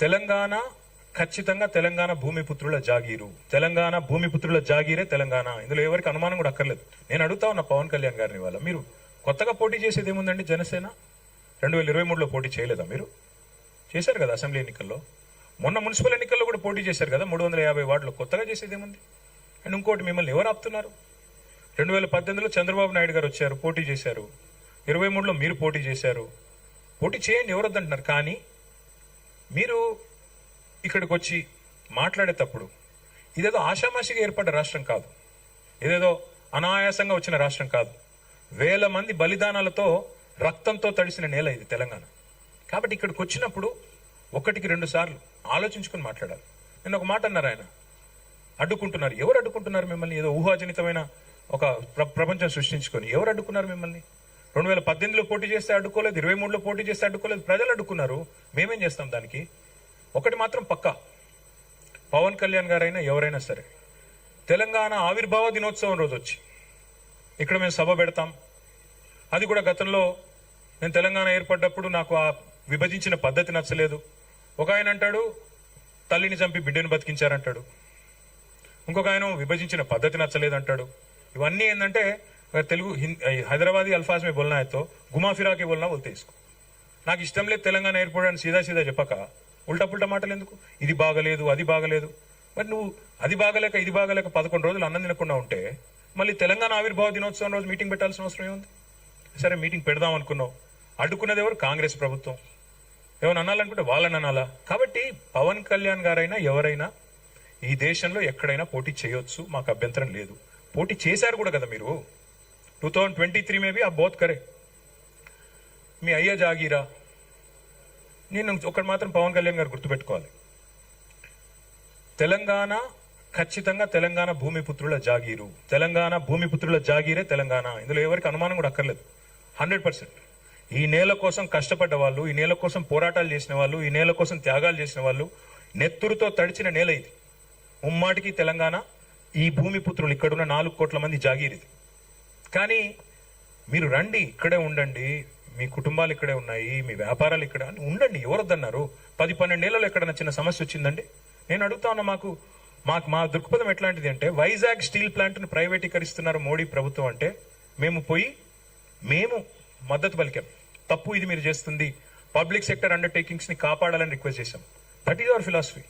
తెలంగాణ ఖచ్చితంగా తెలంగాణ భూమిపుత్రుల జాగీరు. తెలంగాణ భూమిపుత్రుల జాగీరే తెలంగాణ. ఇందులో ఎవరికి అనుమానం కూడా అక్కర్లేదు. నేను అడుగుతా ఉన్నా పవన్ కళ్యాణ్ గారిని వాళ్ళ, మీరు కొత్తగా పోటీ చేసేది ఏముందండి? జనసేన 2023లో పోటీ చేయలేదా? మీరు చేశారు కదా అసెంబ్లీ ఎన్నికల్లో, మొన్న మున్సిపల్ ఎన్నికల్లో కూడా పోటీ చేశారు కదా 350 వార్డులో. కొత్తగా చేసేది ఏముంది? అండ్ ఇంకోటి, మిమ్మల్ని ఎవరు ఆపుతున్నారు? 2018లో చంద్రబాబు నాయుడు గారు వచ్చారు, పోటీ చేశారు. 23లో మీరు పోటీ చేశారు. పోటీ చేయండి, ఎవరు వద్దంటున్నారు. కానీ మీరు ఇక్కడికి వచ్చి మాట్లాడేటప్పుడు ఇదేదో ఆషామాషిగా ఏర్పడ్డ రాష్ట్రం కాదు, ఇదేదో అనాయాసంగా వచ్చిన రాష్ట్రం కాదు. వేల మంది బలిదానాలతో రక్తంతో తడిసిన నేల ఇది తెలంగాణ. కాబట్టి ఇక్కడికి వచ్చినప్పుడు 1-2 సార్లు ఆలోచించుకొని మాట్లాడాలి. నేను ఒక మాట అన్నారు, ఆయన అడ్డుకుంటున్నారు. ఎవరు అడ్డుకుంటున్నారు మిమ్మల్ని? ఏదో ఊహాజనితమైన ఒక ప్రపంచం సృష్టించుకొని ఎవరు అడ్డుకున్నారు మిమ్మల్ని? 2018లో పోటీ చేస్తే అడ్డుకోలేదు, 23లో పోటీ చేస్తే అడ్డుకోలేదు, ప్రజలు అడ్డుకున్నారు. మేమేం చేస్తాం దానికి? ఒకటి మాత్రం పక్కా, పవన్ కళ్యాణ్ గారైనా ఎవరైనా సరే తెలంగాణ ఆవిర్భావ దినోత్సవం రోజు వచ్చి ఇక్కడ మేము సభ పెడతాం. అది కూడా గతంలో నేను తెలంగాణ ఏర్పడ్డప్పుడు నాకు ఆ విభజించిన పద్ధతి నచ్చలేదు. ఒక ఆయన అంటాడు తల్లిని చంపి బిడ్డను బతికించారంటాడు, ఇంకొక ఆయన విభజించిన పద్ధతి నచ్చలేదు అంటాడు. ఇవన్నీ ఏంటంటే తెలుగు హైదరాబాదీ అల్ఫాజ్ మే బోల్నా హైతో గుమా ఫిరాకే బోల్నా బోల్తే ఇస్కో. నాకు ఇష్టం లేదు తెలంగాణ ఏర్పడని సీదా సీదా చెప్పక ఉల్టా పుల్టా మాటలు ఎందుకు? ఇది బాగలేదు, అది బాగలేదు. మరి నువ్వు అది బాగలేక ఇది బాగలేక 11 రోజులు అన్నం తినకుండా ఉంటే మళ్ళీ తెలంగాణ ఆవిర్భావ దినోత్సవం రోజు మీటింగ్ పెట్టాల్సిన అవసరం ఏముంది? సరే మీటింగ్ పెడదాం అనుకున్నావు, అడ్డుకున్నది ఎవరు? కాంగ్రెస్ ప్రభుత్వం. ఏమైనా అనాలనుకుంటే వాళ్ళని అనాలా? కాబట్టి పవన్ కళ్యాణ్ గారైనా ఎవరైనా ఈ దేశంలో ఎక్కడైనా పోటీ చేయొచ్చు, మాకు అభ్యంతరం లేదు. పోటీ చేశారు కూడా కదా మీరు. 2023 में भी आप बहुत करे. మీ అయ్యా జాగీరా. నేను ఒకటి మాత్రం పవన్ కళ్యాణ్ గారు గుర్తుపెట్టుకోవాలి, తెలంగాణ ఖచ్చితంగా తెలంగాణ భూమిపుత్రుల జాగీరు. తెలంగాణ భూమిపుత్రుల జాగీరే తెలంగాణ. ఇందులో ఎవరికి అనుమానం కూడా అక్కర్లేదు. 100%. ఈ నేల కోసం కష్టపడ్డ వాళ్ళు, ఈ నేల కోసం పోరాటాలు చేసిన వాళ్ళు, ఈ నేల కోసం త్యాగాలు చేసిన వాళ్ళు, నెత్తురుతో తడిచిన నేల ఇది. ముమ్మాటికి తెలంగాణ ఈ భూమిపుత్రులు, ఇక్కడున్న 4 కోట్ల మంది జాగీరిది. కానీ మీరు రండి, ఇక్కడే ఉండండి, మీ కుటుంబాలు ఇక్కడే ఉన్నాయి, మీ వ్యాపారాలు ఇక్కడ ఉండండి, ఎవరొద్దన్నారు? 10-12 ఏళ్లలో ఎక్కడైనా చిన్న సమస్య వచ్చిందండి? నేను అడుగుతా ఉన్నా, మా దృక్పథం ఎట్లాంటిది అంటే, వైజాగ్ స్టీల్ ప్లాంట్ ను ప్రైవేటీకరిస్తున్నారు మోడీ ప్రభుత్వం అంటే మేము మద్దతు పలికాం. తప్పు ఇది మీరు చేస్తుంది, పబ్లిక్ సెక్టర్ అండర్టేకింగ్స్ ని కాపాడాలని రిక్వెస్ట్ చేశాం. That is our philosophy.